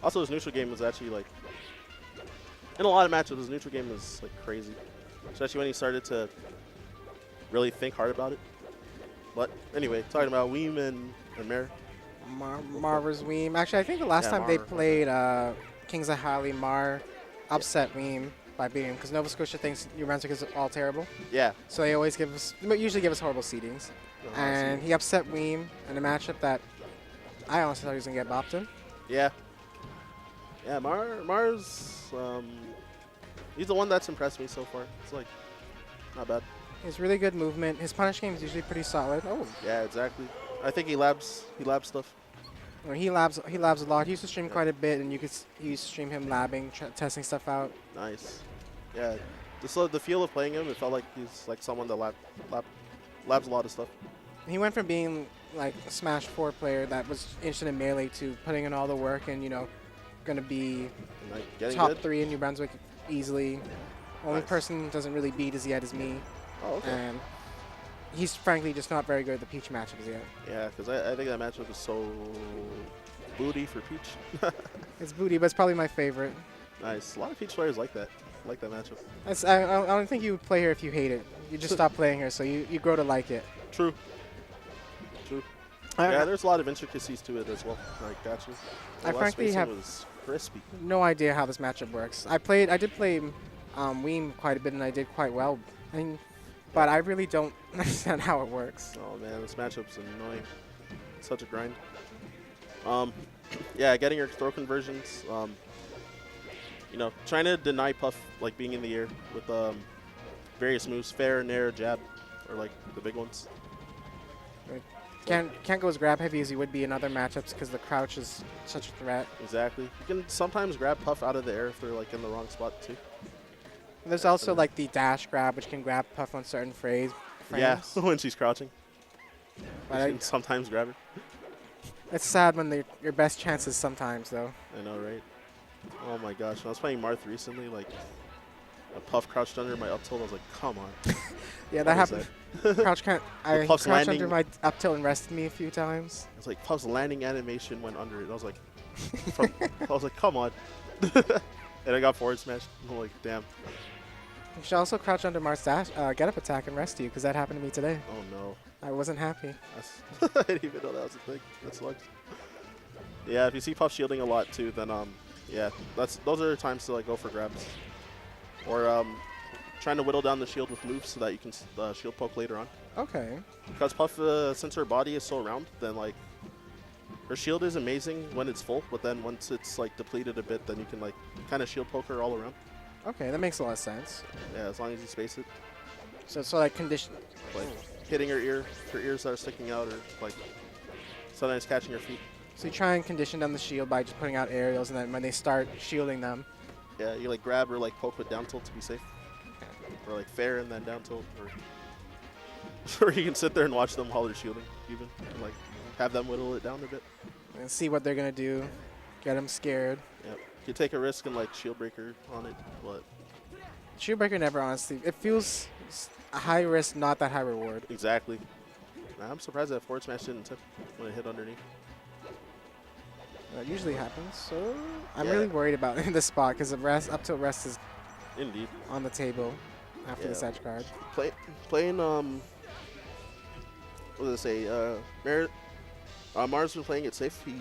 Also, his neutral game was actually like in a lot of matches. His neutral game was like crazy, especially when he started to really think hard about it. But anyway, talking about Weem and Mare. Mar versus Weem. Actually, I think the last Yeah, time they Mar. played Kings of Hali, Mar upset Weem by beating because Nova Scotia thinks New Brunswick is all terrible. Yeah. So they always usually give us horrible seedings. And he upset Weem in a matchup that I honestly thought he was going to get bopped in. Yeah. Yeah, Mars, he's the one that's impressed me so far. It's like, not bad. He has really good movement. His punish game is usually pretty solid. Oh, Yeah, exactly. I think he labs stuff. well, he labs a lot. He used to stream quite a bit, and you used to stream him labbing, testing stuff out. Nice. Yeah. The feel of playing him, it felt like he's like someone that labs a lot of stuff. He went from being like a Smash 4 player that was interested in Melee to putting in all the work and, going to be And, like, getting top good. 3 in New Brunswick easily. Only Nice. person doesn't really beat as yet is me. Oh, okay. And he's frankly just not very good at the Peach matchups yet. Yeah, because I think that matchup is so booty for Peach. It's booty, but it's probably my favorite. Nice. A lot of Peach players like that. Like that matchup. I don't think you would play here if you hate it. You just stop playing her, so you grow to like it. True. True. Yeah, there's a lot of intricacies to it as well. Like, gotcha. The I last frankly spacing have was crispy. no idea how this matchup works. I did play Weem quite a bit, and I did quite well. But I really don't understand how it works. Oh man, this matchup's annoying. Such a grind. Yeah, getting your throw conversions. Trying to deny Puff like being in the air with various moves, fair, nair, jab, or like the big ones. Can't go as grab heavy as you would be in other matchups because the crouch is such a threat. Exactly. You can sometimes grab Puff out of the air if they're like in the wrong spot too. And there's also like the dash grab, which can grab Puff on certain frames. Yeah, when she's crouching. But You can sometimes grab her. it's sad when your best chances sometimes, though. I know, right? Oh my gosh, when I was playing Marth recently, like a Puff crouched under my up tilt. I was like, come on. Yeah, that What is happened. that? Crouch can't. I Puff's crouched landing. under my up tilt and rested me a few times. It's like Puff's landing animation went under it. I was like, come on. And I got forward smashed. I'm like, damn. You should also crouch under Mar's dash, get up attack and rest you, because that happened to me today. Oh no. I wasn't happy. I didn't even know that was a thing. That sucks. Yeah, if you see Puff shielding a lot too, then yeah, those are times to like go for grabs, or trying to whittle down the shield with moves so that you can shield poke later on. Okay. Because Puff, since her body is so round, then like her shield is amazing when it's full, but then once it's like depleted a bit, then you can like kind of shield poke her all around. Okay, that makes a lot of sense. Yeah, as long as you space it, So like condition. like hitting her ears that are sticking out, or like sometimes catching her feet. So you try and condition down the shield by just putting out aerials, and then when they start shielding them. Yeah, you like grab or like poke with down tilt to be safe, or like fair and then down tilt, or or you can sit there and watch them while they're shielding, even and, like have them whittle it down a bit. And see what they're gonna do. Get them scared. Yep. You take a risk and like shield breaker on it, but Shield breaker never honestly. It feels a high risk, not that high reward. exactly. I'm surprised that forward smash didn't tip when it hit underneath. That usually happens. So I'm Yeah. really worried about this spot because the rest up till rest is Indeed. on the table after Yeah. this edge card. Playing what did I say? Mars been playing it safe. He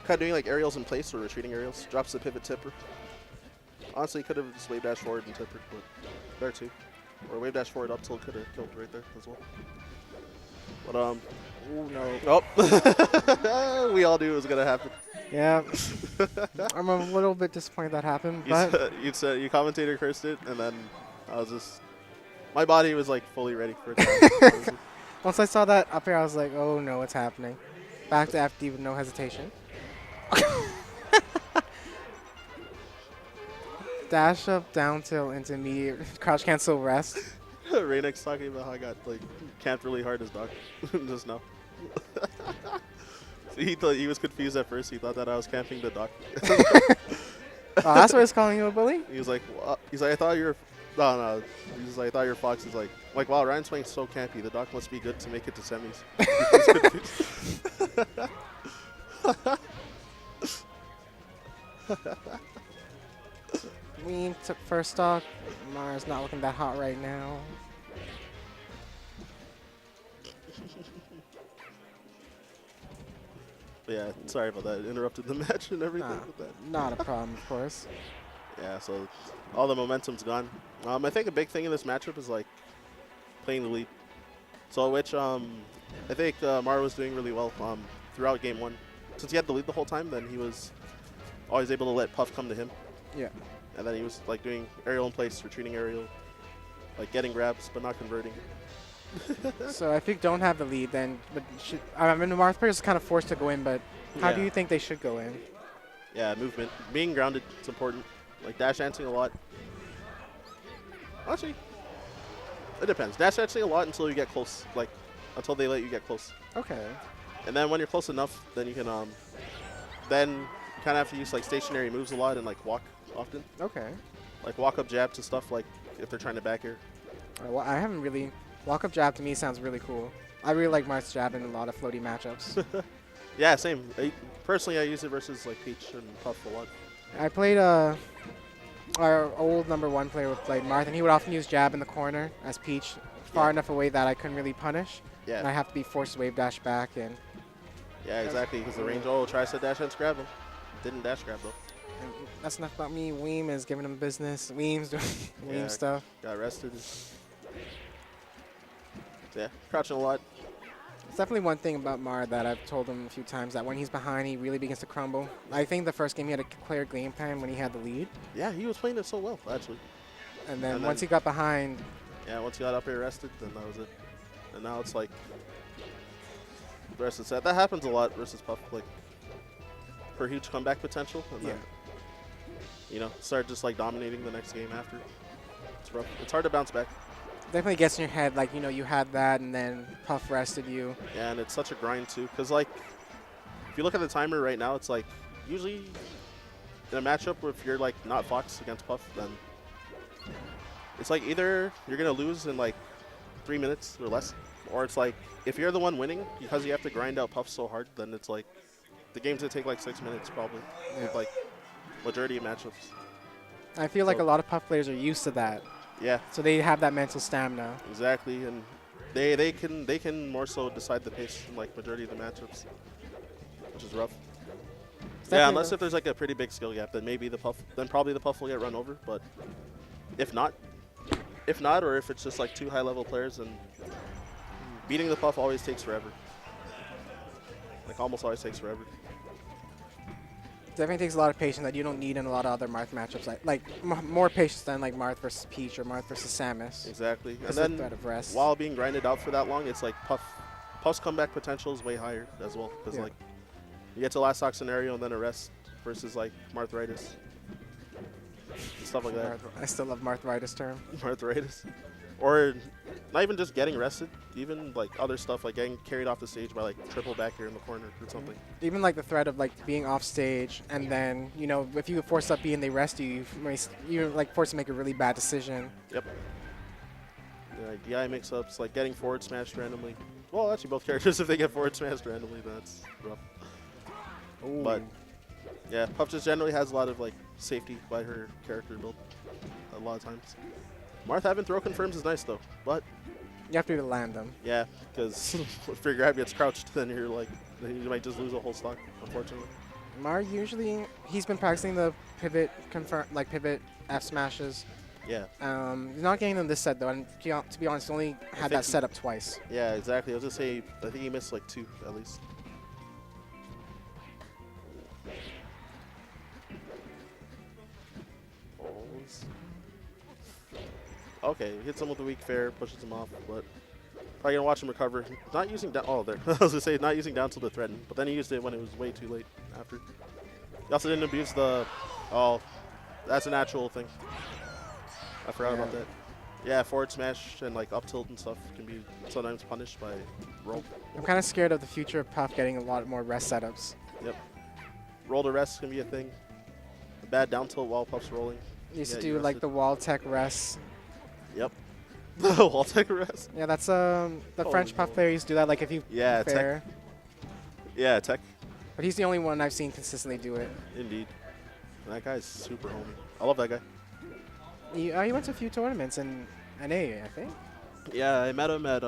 kind of doing like aerials in place or retreating aerials. Drops the pivot tipper. Honestly, could have just wave dash forward and tipper, but there too. Or wave dash forward up tilt could have killed right there as well. But Oh no. oh, we all knew it was gonna happen. Yeah. I'm a little bit disappointed that happened, but You commentator cursed it, and then I was just my body was like fully ready for it. To happen, honestly. once I saw that up here, I was like, oh no, what's happening? Back to FD with no hesitation. Dash up, down tilt into immediate crouch cancel rest. Raynek's talking about how I got like camped really hard as Doc just now. He thought he was confused at first. He thought that I was camping the Doc. Oh, that's why he's calling you a bully? He was like, what? He's like, I thought you're. No. He's like, I thought your Fox. He's like, wow, Ryan's playing so campy. The Doc must be good to make it to semis. He was confused. Weem took first stock. Mars not looking that hot right now. But yeah, sorry about that. Interrupted the match and everything with that. Not a problem, of course. Yeah, so all the momentum's gone. I think a big thing in this matchup is like playing the lead. So which I think Mar was doing really well throughout game one. Since he had the lead the whole time, then he was always able to let Puff come to him. Yeah. And then he was like doing aerial in place, retreating aerial, like getting grabs but not converting. So if you don't have the lead, then I mean the Marth players are kind of forced to go in, but how do you think they should go in? Yeah, movement. Being grounded is important. Like dash dancing a lot. Actually, it depends. Dash dancing a lot until you get close, like until they let you get close. Okay. And then when you're close enough, then you can then you kind of have to use like stationary moves a lot and like walk often. Okay. Like walk up jab to stuff like if they're trying to back air. Well, I haven't really walk up jab to me sounds really cool. I really like Marth's jab in a lot of floaty matchups. Yeah, same. Personally, I use it versus like Peach and Puff a lot. I played our old #1 player would play Marth, and he would often use jab in the corner as Peach, far enough away that I couldn't really punish. Yeah. And I have to be forced to wave dash back and. Yeah, exactly. Because the range. Oh, tries to dash and grab him. Didn't dash grab though. And that's enough about me. Weem is giving him business. Weem's doing Weem stuff. Got arrested. Yeah, crouching a lot. It's definitely one thing about Mar that I've told him a few times, that when he's behind, he really begins to crumble. I think the first game he had a clear game plan when he had the lead. Yeah, he was playing it so well, actually. And then once he got behind. Yeah, once he got up here arrested, then that was it. And now it's like the rest of the set. That happens a lot versus Puff, like for huge comeback potential. And then, you know, start just like dominating the next game after. It's rough. It's hard to bounce back. Definitely gets in your head, like, you know, you had that and then Puff rested you. Yeah, and it's such a grind too, because like if you look at the timer right now, it's like usually in a matchup where if you're like not Fox against Puff, then it's like either you're gonna lose in like 3 minutes or less, or it's like if you're the one winning because you have to grind out Puff so hard, then it's like the game's gonna take like 6 minutes probably. Yeah. With like majority of matchups. I feel like a lot of Puff players are used to that. Yeah. So they have that mental stamina. Exactly, and they can more so decide the pace in like majority of the matchups, which is rough. Yeah, unless if there's like a pretty big skill gap, then maybe probably the Puff will get run over. But if not, or if it's just like two high-level players, then beating the Puff always takes forever. Like almost always takes forever. Definitely takes a lot of patience that you don't need in a lot of other Marth matchups. Like more patience than like Marth versus Peach or Marth versus Samus. Exactly. And then then while being grinded out for that long, it's like Puff's comeback potential is way higher as well. Because like you get to last stock scenario and then a rest versus like Marthritis. Stuff like that. I still love Marthritis term. Marthritis. Or not even just getting rested, even like other stuff like getting carried off the stage by like triple back here in the corner or something. Even like the threat of like being off stage, and then, you know, if you force up B and they rest you, you're like forced to make a really bad decision. Yep. Yeah, DI mix-ups, like getting forward smashed randomly. Well, actually both characters, if they get forward smashed randomly, that's rough. Ooh. But yeah, Puff just generally has a lot of like safety by her character build a lot of times. Marth having throw confirms is nice though, but you have to land them. Yeah, because if your grab gets crouched, then you might just lose a whole stock, unfortunately. Mar usually, he's been practicing the pivot pivot F smashes. Yeah. He's not getting them this set though, and to be honest, he only had that set up twice. Yeah, exactly. I was gonna say, I think he missed like 2 at least. Okay, hits him with a weak fair, pushes him off, but probably gonna watch him recover. Not using down. Oh, there. I was gonna say not using down till to threaten, but then he used it when it was way too late after. He also didn't abuse the. Oh, that's a natural thing. I forgot about that. Yeah, forward smash and like up tilt and stuff can be sometimes punished by roll. I'm kind of scared of the future of Puff getting a lot more rest setups. Yep. Roll to rest can be a thing. A bad down tilt while Puff's rolling. Used to do like the wall tech rest. Yep. The wall tech rest. Yeah, that's the French Puff player used to do that. Like if you fair. Tech. Yeah, tech. But he's the only one I've seen consistently do it. Indeed. That guy's super homie. I love that guy. He went to a few tournaments in NA, I think. Yeah, I met him at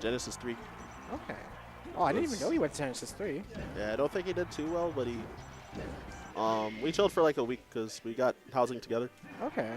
Genesis 3. Okay. Oh, I didn't even know he went to Genesis 3. Yeah, I don't think he did too well, but he we chilled for like a week because we got housing together. Okay.